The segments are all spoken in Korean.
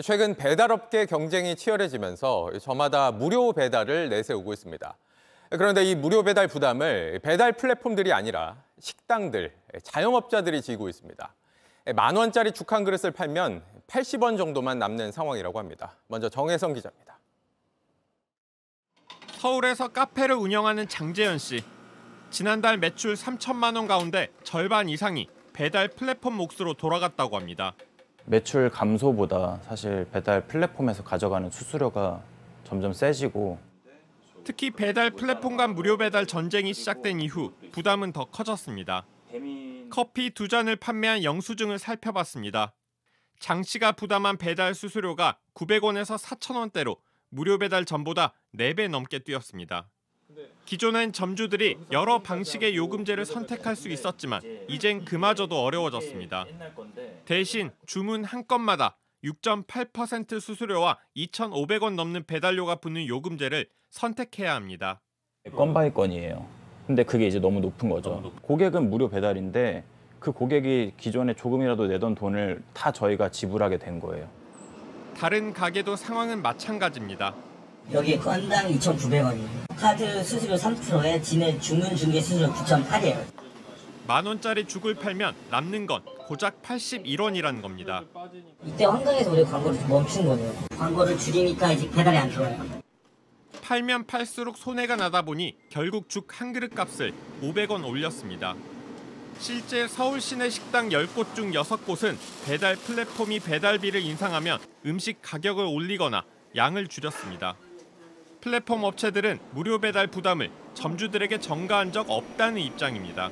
최근 배달업계 경쟁이 치열해지면서 저마다 무료 배달을 내세우고 있습니다. 그런데 이 무료 배달 부담을 배달 플랫폼들이 아니라 식당들, 자영업자들이 지고 있습니다. 10,000원짜리 죽 한 그릇을 팔면 80원 정도만 남는 상황이라고 합니다. 먼저 정혜성 기자입니다. 서울에서 카페를 운영하는 장재현 씨. 지난달 매출 3천만 원 가운데 절반 이상이 배달 플랫폼 몫으로 돌아갔다고 합니다. 매출 감소보다 사실 배달 플랫폼에서 가져가는 수수료가 점점 세지고 특히 배달 플랫폼 간 무료 배달 전쟁이 시작된 이후 부담은 더 커졌습니다. 커피 2잔을 판매한 영수증을 살펴봤습니다. 장 씨가 부담한 배달 수수료가 900원에서 4,000원대로 무료 배달 전보다 4배 넘게 뛰었습니다. 기존엔 점주들이 여러 방식의 요금제를 선택할 수 있었지만 이젠 그마저도 어려워졌습니다. 대신 주문 한 건마다 6.8% 수수료와 2,500원 넘는 배달료가 붙는 요금제를 선택해야 합니다. 건 바이 건이에요. 근데 그게 이제 너무 높은 거죠. 고객은 무료 배달인데 그 고객이 기존에 조금이라도 내던 돈을 다 저희가 지불하게 된 거예요. 다른 가게도 상황은 마찬가지입니다. 여기 건당 2,900원이에요. 카드 수수료 3%에 진해 주문 중개 수수료 9.8이에요. 10,000원짜리 죽을 팔면 남는 건 고작 81원이라는 겁니다. 이때 한강에서 우리 광고를 멈춘 거예요. 광고를 줄이니까 이제 배달이 안 들어요. 팔면 팔수록 손해가 나다 보니 결국 죽 한 그릇 값을 500원 올렸습니다. 실제 서울 시내 식당 10곳 중 6곳은 배달 플랫폼이 배달비를 인상하면 음식 가격을 올리거나 양을 줄였습니다. 플랫폼 업체들은 무료 배달 부담을 점주들에게 전가한 적 없다는 입장입니다.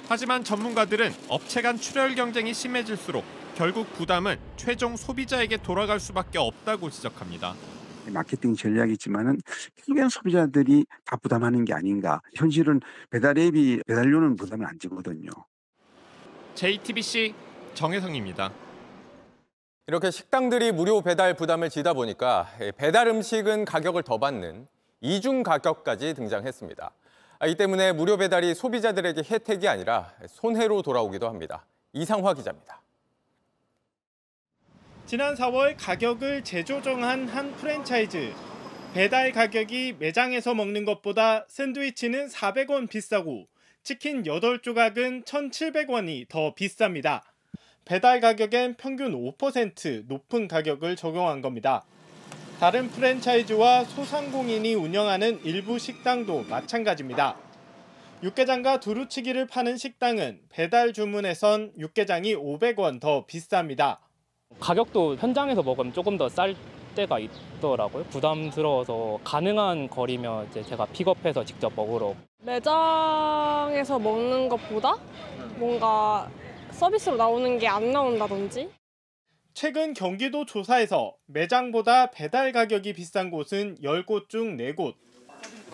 하지만 전문가들은 업체 간 출혈 경쟁이 심해질수록 결국 부담은 최종 소비자에게 돌아갈 수밖에 없다고 지적합니다. 마케팅 전략이지만은 결국엔 소비자들이 다 부담하는 게 아닌가. 현실은 배달 앱이 배달료는 부담을 안 지거든요. JTBC 정혜성입니다. 이렇게 식당들이 무료 배달 부담을 지다 보니까 배달 음식은 가격을 더 받는 이중 가격까지 등장했습니다. 이 때문에 무료 배달이 소비자들에게 혜택이 아니라 손해로 돌아오기도 합니다. 이상화 기자입니다. 지난 4월 가격을 재조정한 한 프랜차이즈. 배달 가격이 매장에서 먹는 것보다 샌드위치는 400원 비싸고 치킨 8조각은 1,700원이 더 비쌉니다. 배달 가격엔 평균 5% 높은 가격을 적용한 겁니다. 다른 프랜차이즈와 소상공인이 운영하는 일부 식당도 마찬가지입니다. 육개장과 두루치기를 파는 식당은 배달 주문에선 육개장이 500원 더 비쌉니다. 가격도 현장에서 먹으면 조금 더 쌀 때가 있더라고요. 부담스러워서 가능한 거리면 이제 제가 픽업해서 직접 먹으러. 매장에서 먹는 것보다 뭔가 서비스로 나오는 게 안 나온다든지. 최근 경기도 조사에서 매장보다 배달 가격이 비싼 곳은 10곳 중 4곳.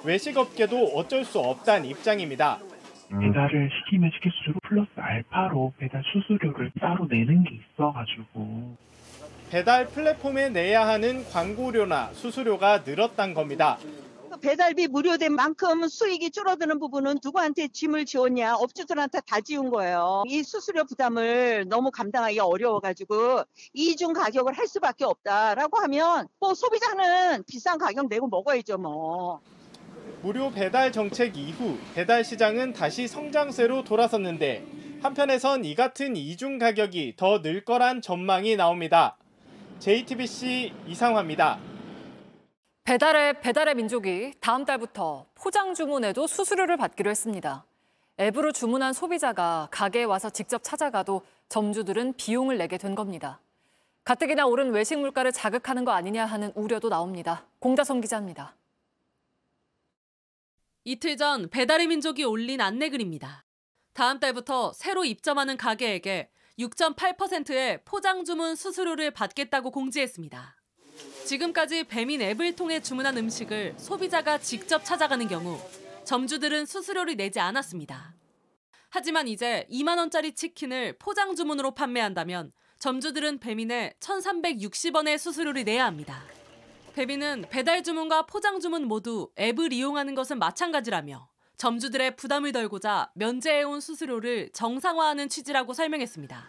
외식업계도 어쩔 수 없다는 입장입니다. 배달을 시키면 시킬수록 플러스 알파로 배달 수수료를 따로 내는 게 있어가지고. 배달 플랫폼에 내야 하는 광고료나 수수료가 늘었단 겁니다. 배달비 무료된 만큼 수익이 줄어드는 부분은 누구한테 짐을 지웠냐, 업주들한테 다 지운 거예요. 이 수수료 부담을 너무 감당하기가 어려워가지고 이중 가격을 할 수밖에 없다라고 하면 뭐 소비자는 비싼 가격 내고 먹어야죠 뭐. 무료 배달 정책 이후 배달 시장은 다시 성장세로 돌아섰는데 한편에선 이 같은 이중 가격이 더 늘 거란 전망이 나옵니다. JTBC 이상화입니다. 배달의 민족이 다음 달부터 포장 주문에도 수수료를 받기로 했습니다. 앱으로 주문한 소비자가 가게에 와서 직접 찾아가도 점주들은 비용을 내게 된 겁니다. 가뜩이나 오른 외식 물가를 자극하는 거 아니냐 하는 우려도 나옵니다. 공다성 기자입니다. 이틀 전 배달의 민족이 올린 안내글입니다. 다음 달부터 새로 입점하는 가게에게 6.8%의 포장 주문 수수료를 받겠다고 공지했습니다. 지금까지 배민 앱을 통해 주문한 음식을 소비자가 직접 찾아가는 경우 점주들은 수수료를 내지 않았습니다. 하지만 이제 2만 원짜리 치킨을 포장 주문으로 판매한다면 점주들은 배민에 1,360원의 수수료를 내야 합니다. 배민은 배달 주문과 포장 주문 모두 앱을 이용하는 것은 마찬가지라며 점주들의 부담을 덜고자 면제해온 수수료를 정상화하는 취지라고 설명했습니다.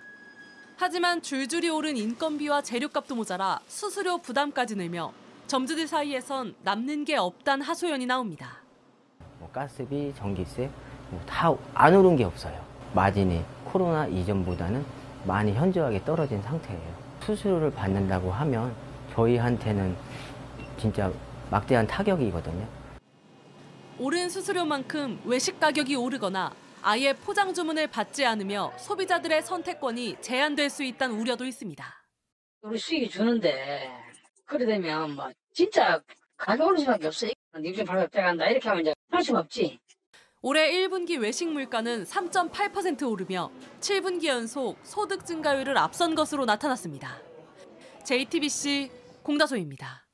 하지만 줄줄이 오른 인건비와 재료값도 모자라 수수료 부담까지 늘며 점주들 사이에선 남는 게 없단 하소연이 나옵니다. 가스비, 전기세 다 안 오른 게 없어요. 마진이 코로나 이전보다는 많이 현저하게 떨어진 상태예요. 수수료를 받는다고 하면 저희한테는 진짜 막대한 타격이거든요. 오른 수수료만큼 외식 가격이 오르거나 아예 포장 주문을 받지 않으며 소비자들의 선택권이 제한될 수 있다는 우려도 있습니다. 우리 수익이 주는데 그래 되면 뭐 진짜 가격 오를 수밖에 없어. 요즘 바로 빼간다 이렇게 하면 이제 할 수가 없지. 올해 1분기 외식 물가는 3.8% 오르며 7분기 연속 소득 증가율을 앞선 것으로 나타났습니다. JTBC 공다소입니다.